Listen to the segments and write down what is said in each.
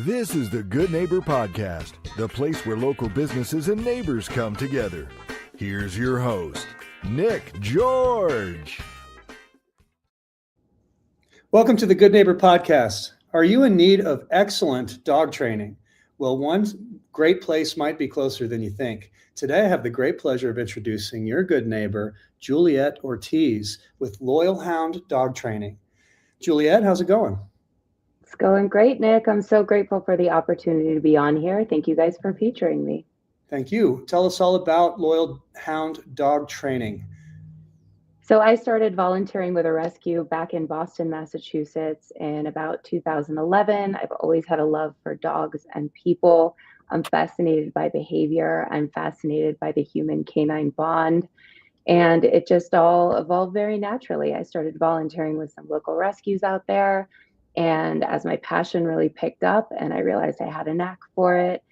This is the Good Neighbor Podcast, the place where local businesses and neighbors come together. Here's your host, Nick George. Welcome to the Good Neighbor Podcast. Are you in need of excellent dog training? Well, one great place might be closer than you think. Today, I have the great pleasure of introducing your good neighbor, Juliet Ortiz, with Loyal Hound Dog Training. Juliet, how's it going? It's going great, Nick. I'm so grateful for the opportunity to be on here. Thank you guys for featuring me. Thank you. Tell us all about Loyal Hound Dog Training. So I started volunteering with a rescue back in Boston, Massachusetts in about 2011. I've always had a love for dogs and people. I'm fascinated by behavior. I'm fascinated by the human-canine bond. And it just all evolved very naturally. I started volunteering with some local rescues out there. And as my passion really picked up and I realized I had a knack for it,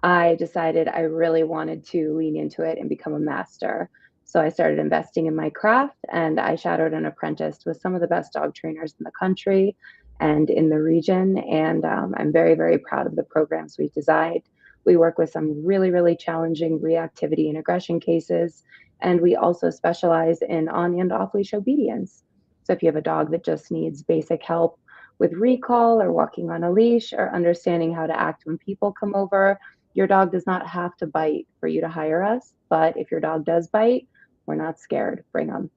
I decided I really wanted to lean into it and become a master. So I started investing in my craft and I shadowed and apprenticed with some of the best dog trainers in the country and in the region. And I'm very, very proud of the programs we've designed. We work with some really, really challenging reactivity and aggression cases. And we also specialize in on and off leash obedience. So if you have a dog that just needs basic help with recall or walking on a leash or understanding how to act when people come over, your dog does not have to bite for you to hire us. But if your dog does bite, we're not scared. Bring them.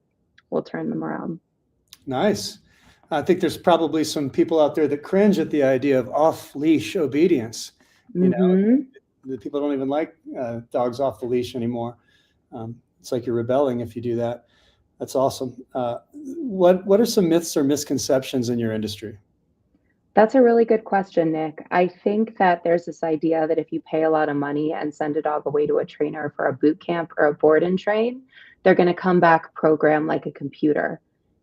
We'll turn them around. Nice. I think there's probably some people out there that cringe at the idea of off-leash obedience. You know, the people don't even like dogs off the leash anymore. It's like you're rebelling if you do that. That's awesome. What are some myths or misconceptions in your industry? That's a really good question, Nick. I think that there's this idea that if you pay a lot of money and send a dog away to a trainer for a boot camp or a board and train, they're going to come back programmed like a computer.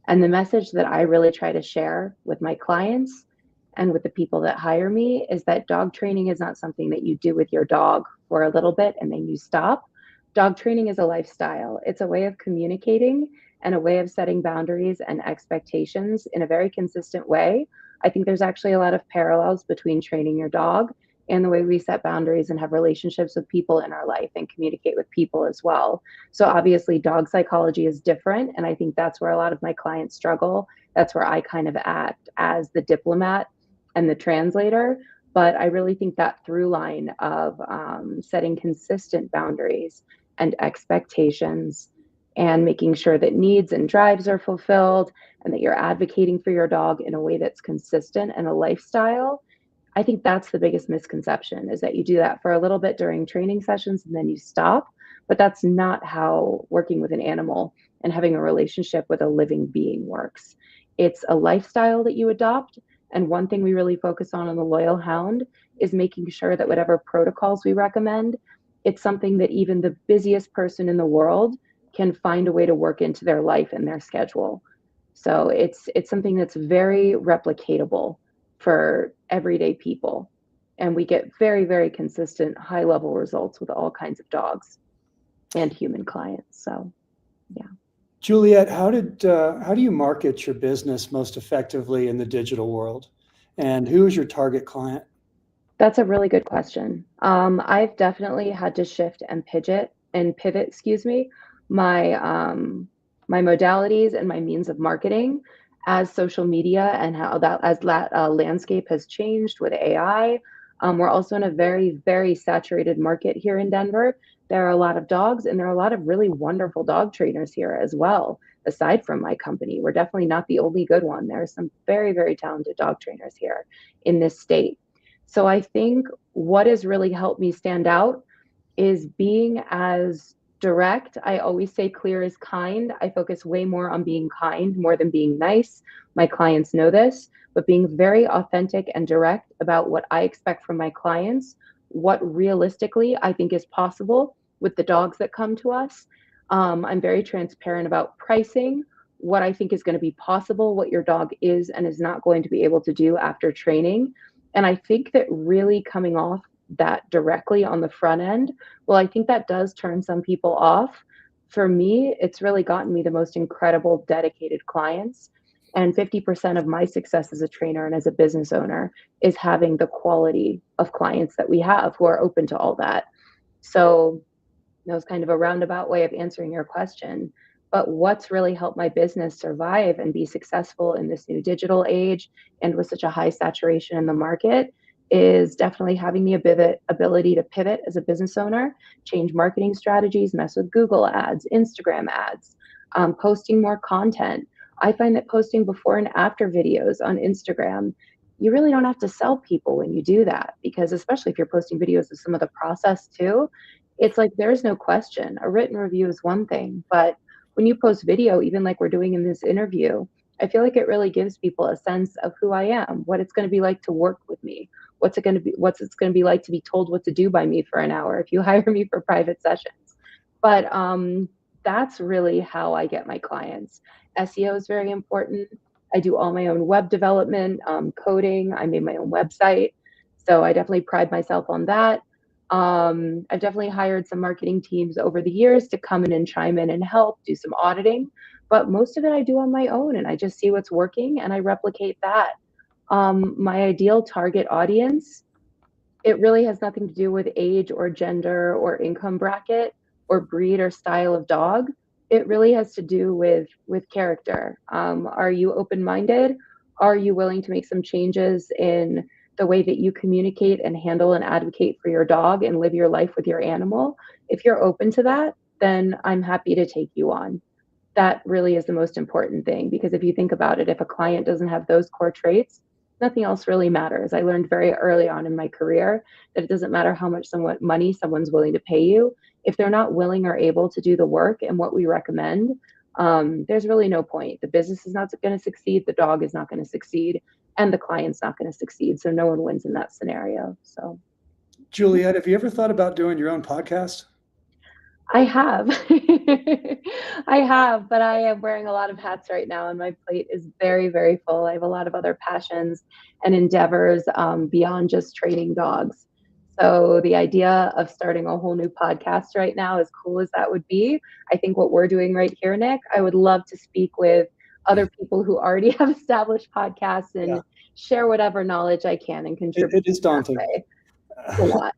And the message that I really try to share with my clients and with the people that hire me is that dog training is not something that you do with your dog for a little bit and then you stop. Dog training is a lifestyle. It's a way of communicating and a way of setting boundaries and expectations in a very consistent way. I think there's actually a lot of parallels between training your dog and the way we set boundaries and have relationships with people in our life and communicate with people as well. So obviously dog psychology is different. And I think that's where a lot of my clients struggle. That's where I kind of act as the diplomat and the translator. But I really think that through line of setting consistent boundaries and expectations and making sure that needs and drives are fulfilled and that you're advocating for your dog in a way that's consistent and a lifestyle. I think that's the biggest misconception, is that you do that for a little bit during training sessions and then you stop. But that's not how working with an animal and having a relationship with a living being works. It's a lifestyle that you adopt. And one thing we really focus on the Loyal Hound is making sure that whatever protocols we recommend, it's something that even the busiest person in the world can find a way to work into their life and their schedule. So it's something that's very replicatable for everyday people. And we get very, very consistent high level results with all kinds of dogs and human clients. So, yeah. Juliet, how do you market your business most effectively in the digital world? And who is your target client? That's a really good question. I've definitely had to shift and pivot, my modalities and my means of marketing as social media and how that landscape has changed with AI. We're also in a very, very saturated market here in Denver. There are a lot of dogs and there are a lot of really wonderful dog trainers here as well. Aside from my company, we're definitely not the only good one. There are some very, very talented dog trainers here in this state. So I think what has really helped me stand out is being as direct. I always say clear is kind. I focus way more on being kind more than being nice. My clients know this, but being very authentic and direct about what I expect from my clients, what realistically I think is possible with the dogs that come to us. I'm very transparent about pricing, what I think is going to be possible, what your dog is and is not going to be able to do after training. And I think that really coming off that directly on the front end, well, I think that does turn some people off. For me, it's really gotten me the most incredible, dedicated clients. And 50% of my success as a trainer and as a business owner is having the quality of clients that we have who are open to all that. So that was kind of a roundabout way of answering your question. But what's really helped my business survive and be successful in this new digital age and with such a high saturation in the market is definitely having the ability to pivot as a business owner, change marketing strategies, mess with Google ads, Instagram ads, posting more content. I find that posting before and after videos on Instagram, you really don't have to sell people when you do that, because especially if you're posting videos of some of the process too, it's like there's no question. A written review is one thing, but when you post video, even like we're doing in this interview, I feel like it really gives people a sense of who I am, what it's going to be like to work with me, what's it going to be like to be told what to do by me for an hour if you hire me for private sessions. But that's really how I get my clients. SEO is very important. I do all my own web development, coding. I made my own website. So I definitely pride myself on that. I've definitely hired some marketing teams over the years to come in and chime in and help do some auditing, but most of it I do on my own, and I just see what's working and I replicate that. My ideal target audience, it really has nothing to do with age or gender or income bracket or breed or style of dog. It really has to do with character. Are you open-minded? Are you willing to make some changes in the way that you communicate and handle and advocate for your dog and live your life with your animal? If you're open to that, then I'm happy to take you on. That really is the most important thing, because if you think about it, if a client doesn't have those core traits, nothing else really matters. I learned very early on in my career that it doesn't matter how much money someone's willing to pay you. If they're not willing or able to do the work and what we recommend, there's really no point. The business is not going to succeed, the dog is not going to succeed, and the client's not going to succeed. So no one wins in that scenario. So, Juliet, have you ever thought about doing your own podcast? I have. I have, but I am wearing a lot of hats right now, and my plate is very, very full. I have a lot of other passions and endeavors beyond just training dogs. So the idea of starting a whole new podcast right now, as cool as that would be, I think what we're doing right here, Nick, I would love to speak with other people who already have established podcasts and share whatever knowledge I can and contribute. It is daunting. A lot.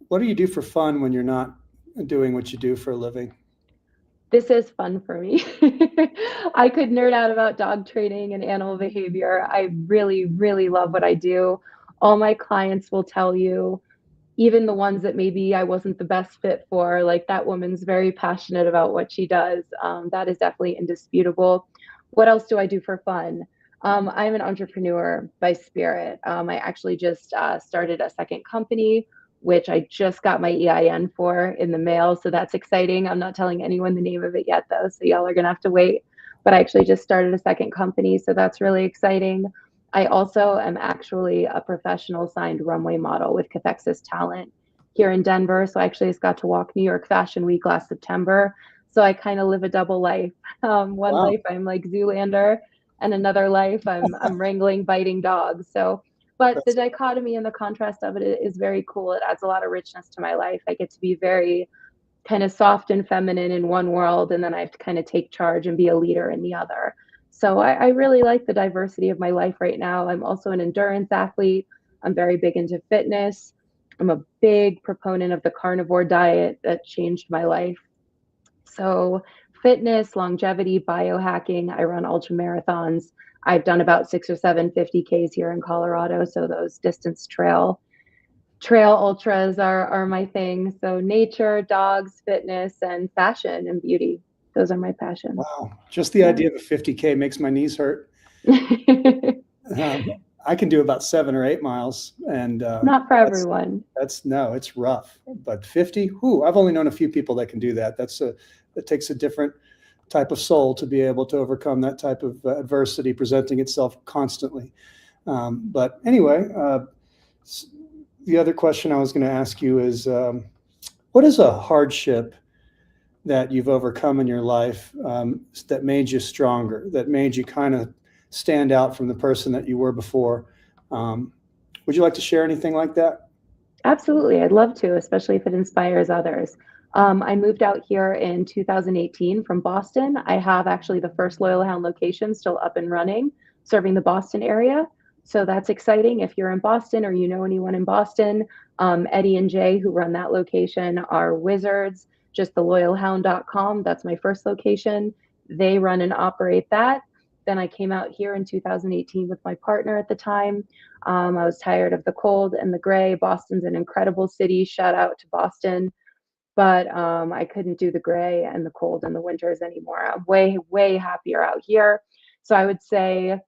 What do you do for fun when you're not doing what you do for a living? This is fun for me. I could nerd out about dog training and animal behavior. I really, really love what I do. All my clients will tell you, even the ones that maybe I wasn't the best fit for, like that woman's very passionate about what she does. That is definitely indisputable. What else do I do for fun? I'm an entrepreneur by spirit. I actually just started a second company, which I just got my EIN for in the mail. So that's exciting. I'm not telling anyone the name of it yet, though. So y'all are going to have to wait. But I actually just started a second company. So that's really exciting. I also am actually a professional signed runway model with Cathexis Talent here in Denver. So I actually just got to walk New York Fashion Week last September. So I kind of live a double life. One life I'm like Zoolander, and another life I'm wrangling, biting dogs. So, but the dichotomy and the contrast of it is very cool. It adds a lot of richness to my life. I get to be very kind of soft and feminine in one world, and then I have to kind of take charge and be a leader in the other. So I really like the diversity of my life right now. I'm also an endurance athlete. I'm very big into fitness. I'm a big proponent of the carnivore diet that changed my life. So fitness, longevity, biohacking. I run ultra marathons. I've done about 6 or 7 50Ks here in Colorado. So those distance trail ultras are my thing. So nature, dogs, fitness, and fashion and beauty. Those are my passions. Wow. Just the idea of a 50K makes my knees hurt. I can do about 7 or 8 miles, and not for everyone. It's rough. But 50, I've only known a few people that can do that. It takes a different type of soul to be able to overcome that type of adversity presenting itself constantly. But anyway, the other question I was going to ask you is, what is a hardship that you've overcome in your life that made you stronger, that made you kind of stand out from the person that you were before? Would you like to share anything like that? Absolutely. I'd love to, especially if it inspires others. I moved out here in 2018 from Boston. I have actually the first Loyal Hound location still up and running, serving the Boston area. So that's exciting. If you're in Boston or you know anyone in Boston, Eddie and Jay, who run that location, are wizards. Just the loyalhound.com. That's my first location. They run and operate that. Then I came out here in 2018 with my partner at the time. I was tired of the cold and the gray. Boston's an incredible city. Shout out to Boston. But I couldn't do the gray and the cold and the winters anymore. I'm way, way happier out here. So I would say,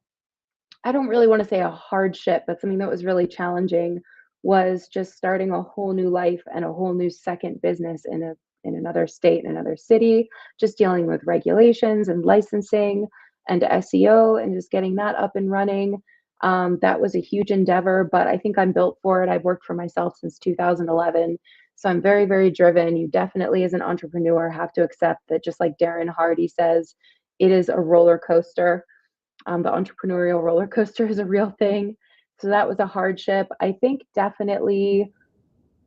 I don't really want to say a hardship, but something that was really challenging was just starting a whole new life and a whole new second business in another state, in another city, just dealing with regulations and licensing and SEO and just getting that up and running. That was a huge endeavor, but I think I'm built for it. I've worked for myself since 2011. So I'm very, very driven. You definitely, as an entrepreneur, have to accept that, just like Darren Hardy says, it is a roller coaster. The entrepreneurial roller coaster is a real thing. So that was a hardship. I think definitely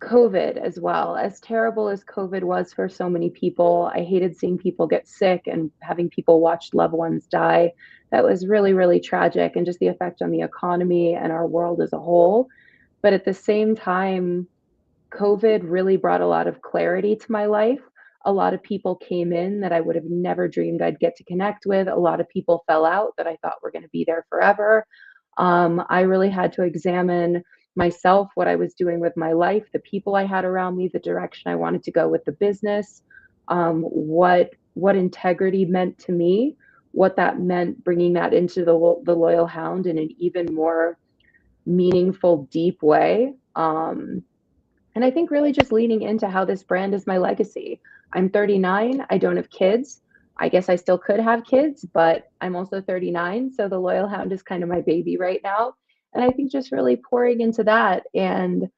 COVID as well. As terrible as COVID was for so many people, I hated seeing people get sick and having people watch loved ones die. That was really, really tragic, and just the effect on the economy and our world as a whole. But at the same time, COVID really brought a lot of clarity to my life. A lot of people came in that I would have never dreamed I'd get to connect with. A lot of people fell out that I thought were going to be there forever. I really had to examine myself, what I was doing with my life, the people I had around me, the direction I wanted to go with the business, what integrity meant to me, what that meant, bringing that into the Loyal Hound in an even more meaningful, deep way. And I think really just leaning into how this brand is my legacy. I'm 39. I don't have kids. I guess I still could have kids, but I'm also 39. So the Loyal Hound is kind of my baby right now. And I think just really pouring into that and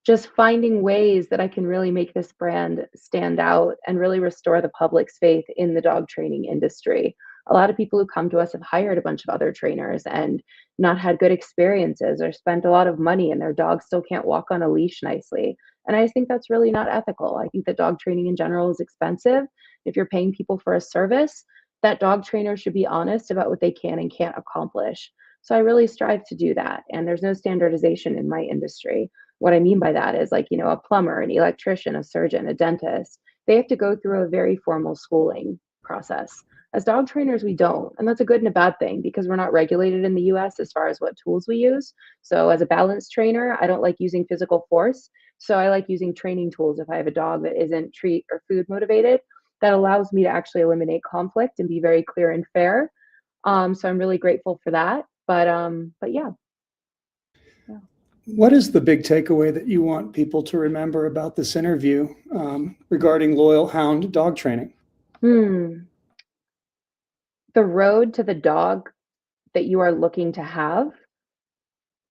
just finding ways that I can really make this brand stand out and really restore the public's faith in the dog training industry. A lot of people who come to us have hired a bunch of other trainers and not had good experiences or spent a lot of money, and their dogs still can't walk on a leash nicely. And I think that's really not ethical. I think that dog training in general is expensive. If you're paying people for a service, that dog trainer should be honest about what they can and can't accomplish. So I really strive to do that. And there's no standardization in my industry. What I mean by that is, like, a plumber, an electrician, a surgeon, a dentist, they have to go through a very formal schooling process. As dog trainers, we don't. And that's a good and a bad thing, because we're not regulated in the US as far as what tools we use. So as a balance trainer, I don't like using physical force. So I like using training tools if I have a dog that isn't treat or food motivated. That allows me to actually eliminate conflict and be very clear and fair. So I'm really grateful for that. But yeah. What is the big takeaway that you want people to remember about this interview regarding Loyal Hound dog training? The road to the dog that you are looking to have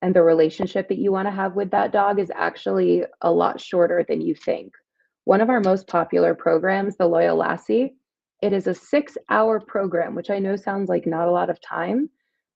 and the relationship that you want to have with that dog is actually a lot shorter than you think. One of our most popular programs, the Loyal Lassie, it is a 6-hour program, which I know sounds like not a lot of time.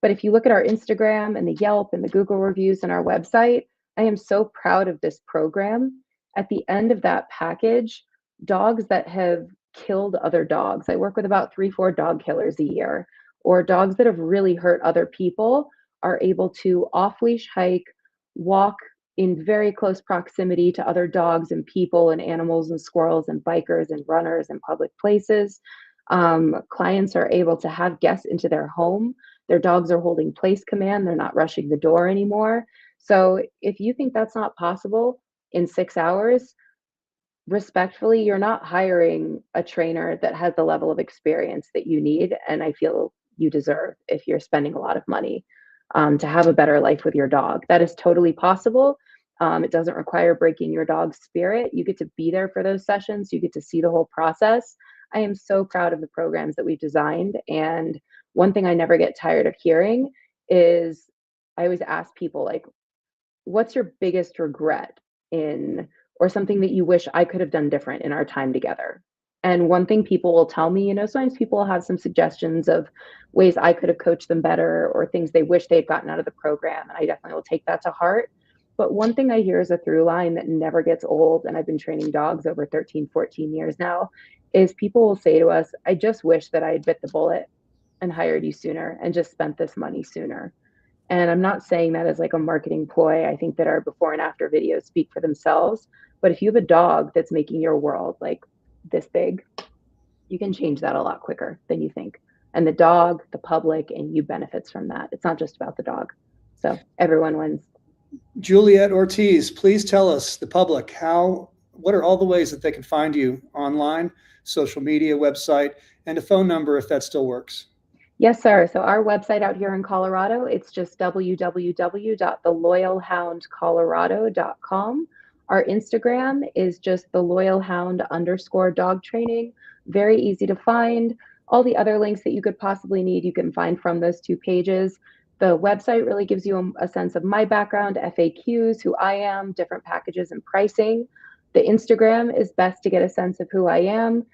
But if you look at our Instagram and the Yelp and the Google reviews and our website, I am so proud of this program. At the end of that package, dogs that have killed other dogs, I work with about 3-4 dog killers a year, or dogs that have really hurt other people, are able to off leash hike, walk in very close proximity to other dogs and people and animals and squirrels and bikers and runners in public places. Clients are able to have guests into their home. Their dogs are holding place command. They're not rushing the door anymore. So if you think that's not possible in 6 hours, respectfully, you're not hiring a trainer that has the level of experience that you need, and I feel you deserve, if you're spending a lot of money to have a better life with your dog. That is totally possible. It doesn't require breaking your dog's spirit. You get to be there for those sessions. You get to see the whole process. I am so proud of the programs that we've designed. And one thing I never get tired of hearing is, I always ask people, like, what's your biggest regret in, or something that you wish I could have done different in our time together? And one thing people will tell me, sometimes people will have some suggestions of ways I could have coached them better or things they wish they had gotten out of the program. And I definitely will take that to heart. But one thing I hear is a through line that never gets old, and I've been training dogs over 13, 14 years now, is people will say to us, I just wish that I had bit the bullet and hired you sooner and just spent this money sooner. And I'm not saying that as like a marketing ploy. I think that our before and after videos speak for themselves. But if you have a dog that's making your world like this big, you can change that a lot quicker than you think. And the dog, the public, and you benefits from that. It's not just about the dog. So everyone wins. Juliet Ortiz, please tell us, the public, what are all the ways that they can find you online, social media, website, and a phone number if that still works? Yes, sir. So our website out here in Colorado, it's just www.theloyalhoundcolorado.com. Our Instagram is just theloyalhound_dog training. Very easy to find. All the other links that you could possibly need, you can find from those 2 pages. The website really gives you a sense of my background, FAQs, who I am, different packages and pricing. The Instagram is best to get a sense of who I am,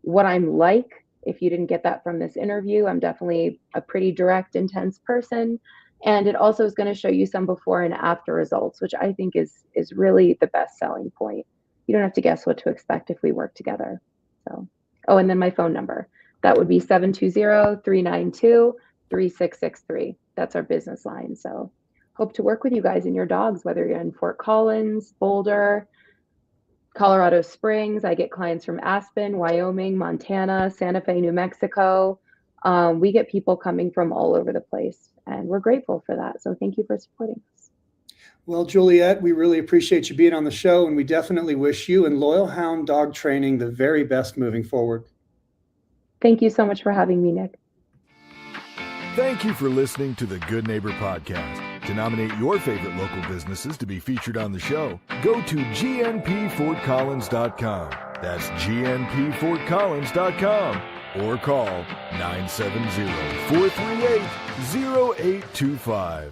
what I'm like. If you didn't get that from this interview, I'm definitely a pretty direct, intense person. And it also is going to show you some before and after results, which I think is really the best selling point. You don't have to guess what to expect if we work together. So, oh, and then my phone number. That would be 720-392-3663. That's our business line. So hope to work with you guys and your dogs, whether you're in Fort Collins, Boulder, Colorado Springs. I get clients from Aspen, Wyoming, Montana, Santa Fe, New Mexico. We get people coming from all over the place, and we're grateful for that. So thank you for supporting us. Well, Juliet, we really appreciate you being on the show, and we definitely wish you and Loyal Hound Dog Training the very best moving forward. Thank you so much for having me, Nick. Thank you for listening to the Good Neighbor Podcast. To nominate your favorite local businesses to be featured on the show, go to gnpfortcollins.com. That's gnpfortcollins.com. Or call 970-438-0825.